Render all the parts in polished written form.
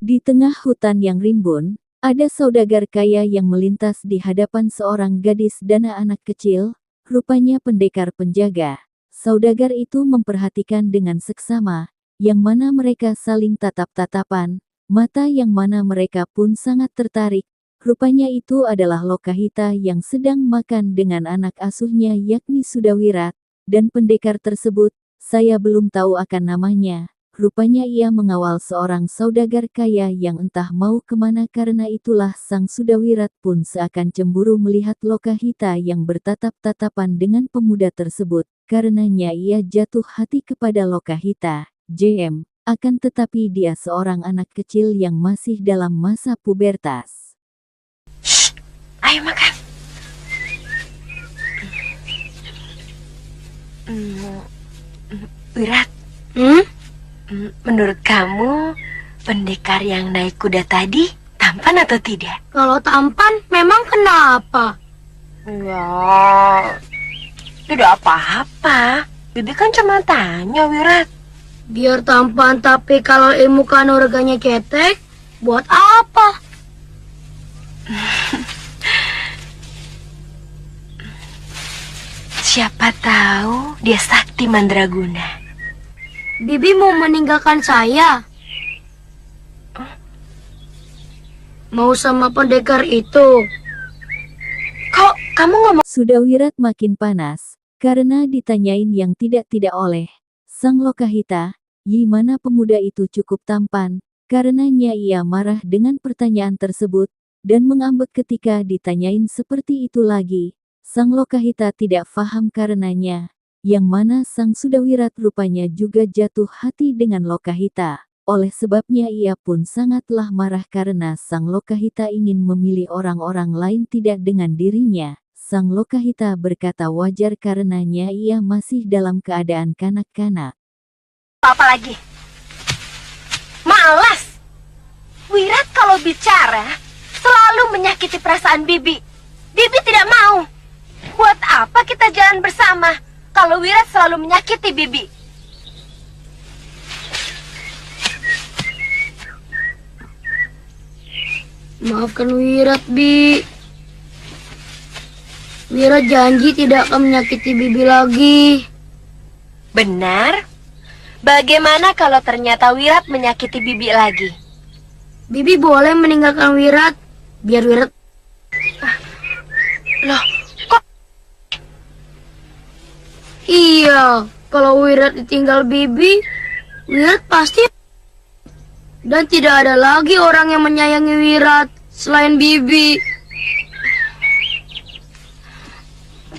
Di tengah hutan yang rimbun, ada saudagar kaya yang melintas di hadapan seorang gadis dan anak kecil, rupanya pendekar penjaga. Saudagar itu memperhatikan dengan seksama, yang mana mereka saling tatap-tatapan, mata yang mana mereka pun sangat tertarik. Rupanya itu adalah Lokahita yang sedang makan dengan anak asuhnya yakni Sudawirat, dan pendekar tersebut, saya belum tahu akan namanya. Rupanya ia mengawal seorang saudagar kaya yang entah mau kemana, karena itulah sang Sudawirat pun seakan cemburu melihat Lokahita yang bertatap-tatapan dengan pemuda tersebut. Karenanya ia jatuh hati kepada Lokahita, JM. Akan tetapi dia seorang anak kecil yang masih dalam masa pubertas. Shh, ayo makan. Wirat. Menurut kamu, pendekar yang naik kuda tadi tampan atau tidak? Kalau tampan, memang kenapa? Ya, tidak apa-apa. Bibi kan cuma tanya, Wirat. Biar tampan, tapi kalau ilmu kanuraganya cetek, buat apa? Siapa tahu dia sakti mandraguna. Bibi mau meninggalkan saya? Mau sama pendekar itu? Kok kamu ngomong? Sudawirat makin panas, karena ditanyain yang tidak-tidak oleh sang Lokahita, gimana pemuda itu cukup tampan. Karenanya ia marah dengan pertanyaan tersebut, dan mengambek ketika ditanyain seperti itu lagi. Sang Lokahita tidak paham karenanya, yang mana sang Sudawirat rupanya juga jatuh hati dengan Lokahita. Oleh sebabnya ia pun sangatlah marah karena sang Lokahita ingin memilih orang-orang lain tidak dengan dirinya. Sang Lokahita berkata wajar karenanya ia masih dalam keadaan kanak-kanak. Apa lagi? Malas. Wirat kalau bicara selalu menyakiti perasaan Bibi. Bibi tidak mau. Buat apa kita jalan bersama kalau Wirat selalu menyakiti Bibi? Maafkan Wirat, Bi. Wirat janji tidak akan menyakiti Bibi lagi. Benar? Bagaimana kalau ternyata Wirat menyakiti Bibi lagi? Bibi boleh meninggalkan Wirat, biar Wirat... Loh, kok? Iya, kalau Wirat ditinggal Bibi, Wirat pasti... Dan tidak ada lagi orang yang menyayangi Wirat selain Bibi.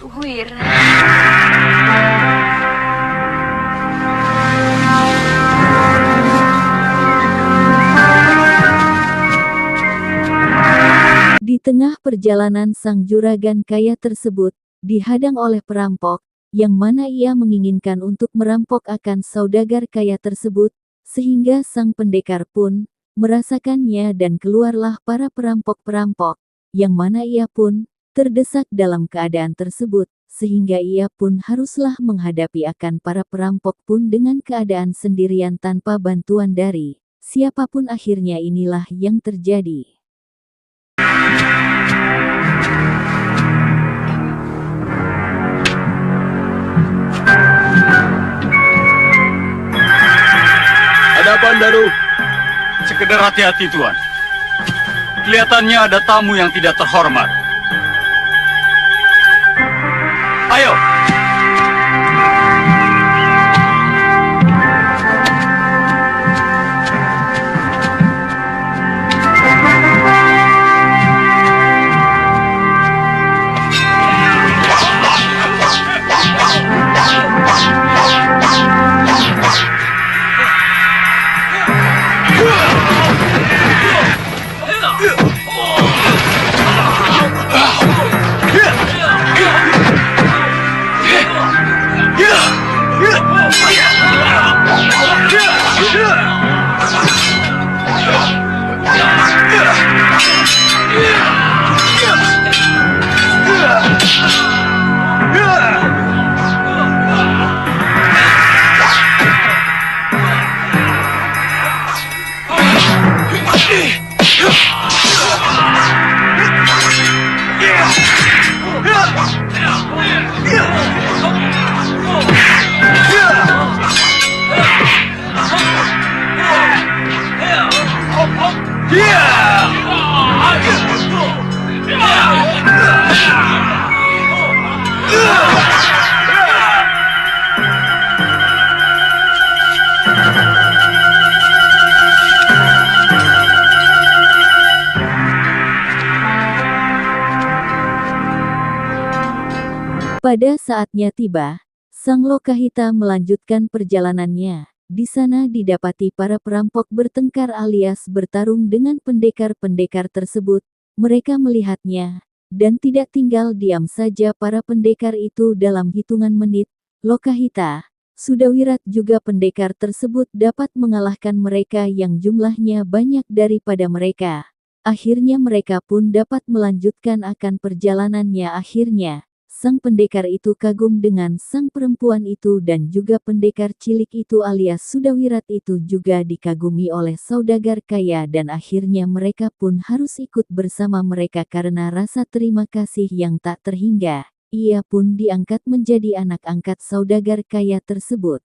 Wirat. Di tengah perjalanan sang juragan kaya tersebut, dihadang oleh perampok, yang mana ia menginginkan untuk merampok akan saudagar kaya tersebut, sehingga sang pendekar pun merasakannya dan keluarlah para perampok-perampok, yang mana ia pun terdesak dalam keadaan tersebut, sehingga ia pun haruslah menghadapi akan para perampok pun dengan keadaan sendirian tanpa bantuan dari siapapun. Akhirnya inilah yang terjadi. Ada apaan, Daru? Sekedar hati-hati, Tuan. Kelihatannya ada tamu yang tidak terhormat. Ayo! Pada saatnya tiba, Sang Lokahita melanjutkan perjalanannya. Di sana didapati para perampok bertengkar alias bertarung dengan pendekar-pendekar tersebut. Mereka melihatnya, dan tidak tinggal diam saja para pendekar itu dalam hitungan menit. Lokahita, Sudawirat juga pendekar tersebut dapat mengalahkan mereka yang jumlahnya banyak daripada mereka. Akhirnya mereka pun dapat melanjutkan akan perjalanannya. Akhirnya sang pendekar itu kagum dengan sang perempuan itu dan juga pendekar cilik itu alias Sudawirat itu juga dikagumi oleh saudagar kaya dan akhirnya mereka pun harus ikut bersama mereka karena rasa terima kasih yang tak terhingga. Ia pun diangkat menjadi anak angkat saudagar kaya tersebut.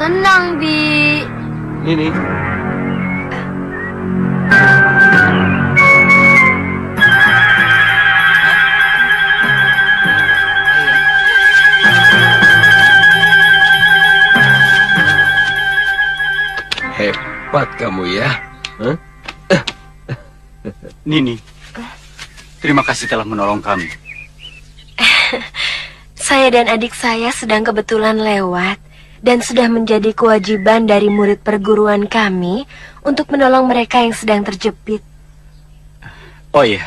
Tenang, Bi. Ini. Hebat kamu ya. Huh? Nini, terima kasih telah menolong kami. Saya dan adik saya sedang kebetulan lewat. Dan sudah menjadi kewajiban dari murid perguruan kami untuk menolong mereka yang sedang terjepit. Oh iya,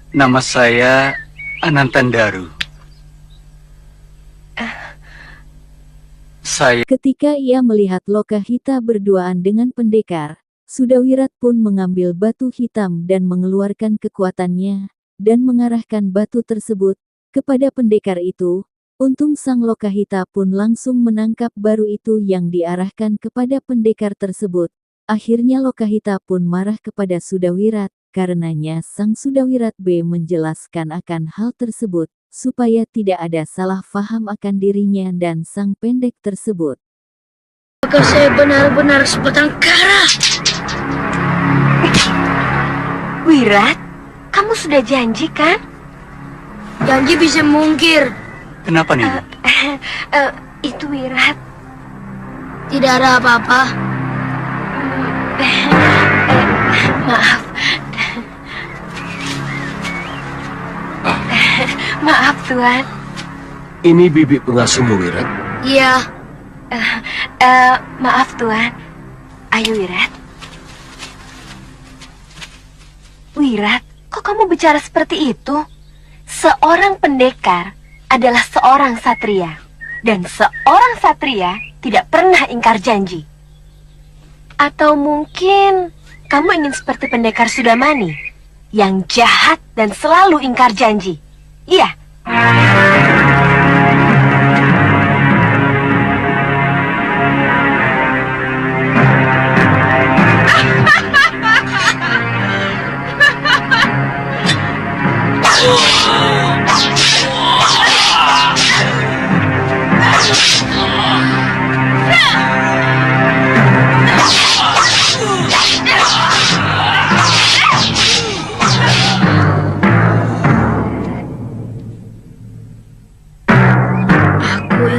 nama saya Anantandaru. Saya... Ketika ia melihat Lokahita berduaan dengan pendekar, Sudawirat pun mengambil batu hitam dan mengeluarkan kekuatannya, dan mengarahkan batu tersebut kepada pendekar itu. Untung sang Lokahita pun langsung menangkap baru itu yang diarahkan kepada pendekar tersebut. Akhirnya Lokahita pun marah kepada Sudawirat, karenanya sang Sudawirat B menjelaskan akan hal tersebut, supaya tidak ada salah faham akan dirinya dan sang pendek tersebut. Maka saya benar-benar sebatang kara. Wirat, kamu sudah janji kan? Janji bisa mungkir. Kenapa nih? Itu Wirat. Tidak ada apa-apa. Maaf. Maaf, Tuan. Ini bibi pengasuhmu, Wirat. Iya. Maaf, Tuan. Ayo, Wirat. Wirat, kok kamu bicara seperti itu? Seorang pendekar adalah seorang satria, dan seorang satria tidak pernah ingkar janji. Atau mungkin kamu ingin seperti pendekar Sudamani, yang jahat dan selalu ingkar janji. Iya.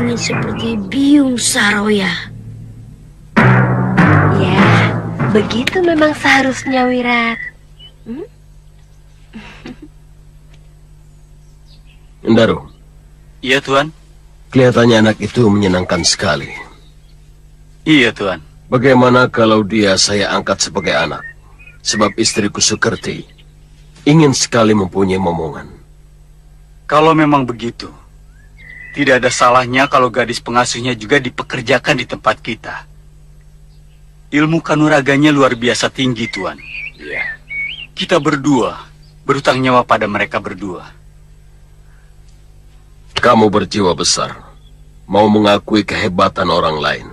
ingin seperti Biung Saroya. Ya, begitu memang seharusnya, Wirat. Daru, Iya, Tuan. kelihatannya anak itu menyenangkan sekali. Iya, Tuan. Bagaimana kalau dia saya angkat sebagai anak? Sebab istriku Sukerti ingin sekali mempunyai momongan. Kalau memang begitu, tidak ada salahnya kalau gadis pengasuhnya juga dipekerjakan di tempat kita. Ilmu kanuraganya luar biasa tinggi, Tuan. Iya. Kita berdua berhutang nyawa pada mereka berdua. Kamu berjiwa besar, mau mengakui kehebatan orang lain.